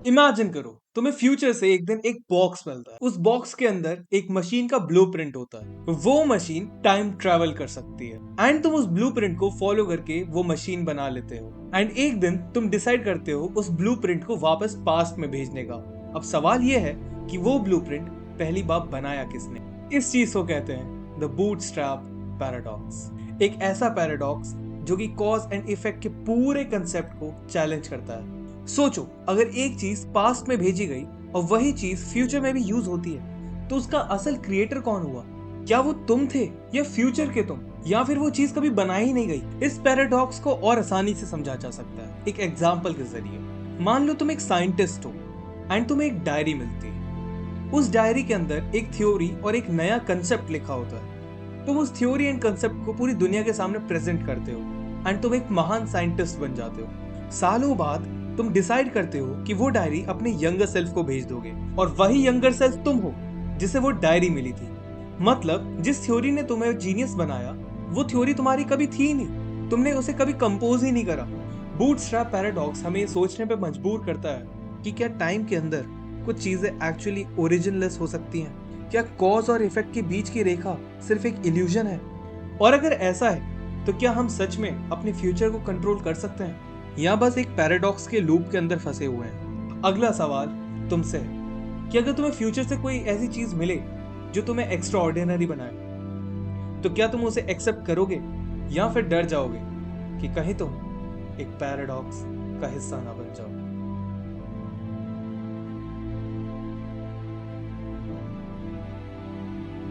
Imagine करो तुम्हें future से एक दिन एक बॉक्स मिलता है। उस बॉक्स के अंदर एक मशीन का ब्लूप्रिंट होता है। वो मशीन टाइम ट्रेवल कर सकती है एंड तुम उस ब्लूप्रिंट को फॉलो करके वो मशीन बना लेते हो एंड एक दिन तुम डिसाइड करते हो उस ब्लूप्रिंट को वापस पास्ट में भेजने का। अब सवाल ये है कि वो ब्लूप्रिंट पहली बार बनाया किसने। इस चीज को कहते हैं द बूटस्ट्रैप पैराडॉक्स। एक ऐसा पैराडॉक्स जो कि कॉज एंड इफेक्ट के पूरे कंसेप्ट को चैलेंज करता है। सोचो, अगर एक चीज पास्ट में भेजी गई और वही चीज फ्यूचर में भी यूज होती है तो उसका असल क्रिएटर कौन हुआ? क्या वो तुम थे या फ्यूचर के तुम, या फिर वो चीज कभी बनाई ही नहीं गई? इस पैराडॉक्स को और आसानी से समझा जा सकता है एक एग्जाम्पल के जरिए। मान लो तुम एक साइंटिस्ट हो एंड तुम्हें एक डायरी मिलती है। उस डायरी के अंदर एक थ्योरी और एक नया कंसेप्ट लिखा होता है। तुम उस थ्योरी एंड कंसेप्ट को पूरी दुनिया के सामने प्रेजेंट करते हो एंड तुम एक महान साइंटिस्ट बन जाते हो। सालों बाद तुम डिसाइड करते हो कि वो डायरी अपने यंगर सेल्फ को भेज दोगे और वही यंगर सेल्फ तुम हो जिसे वो डायरी मिली थी। मतलब जिस थ्योरी ने तुम्हें जीनियस बनाया वो थ्योरी तुम्हारी कभी थी ही नहीं, तुमने उसे कभी कंपोज ही नहीं करा। बूटस्ट्रैप पैराडॉक्स हमें ये सोचने पे मजबूर करता है कि क्या टाइम के अंदर कुछ चीजें एक्चुअली ओरिजिनलेस हो सकती हैं? क्या कॉज और इफेक्ट के बीच की रेखा सिर्फ एक इल्यूजन है? और अगर ऐसा है तो क्या हम सच में अपने फ्यूचर को कंट्रोल कर सकते हैं या बस एक पैराडॉक्स के लूप के अंदर फंसे हुए हैं? अगला सवाल तुमसे है कि अगर तुम्हें फ्यूचर से कोई ऐसी चीज मिले जो तुम्हें एक्स्ट्रा ऑर्डिनरी बनाए तो क्या तुम उसे एक्सेप्ट करोगे या फिर डर जाओगे कि कहीं तुम एक पैराडॉक्स का हिस्सा ना बन जाओ?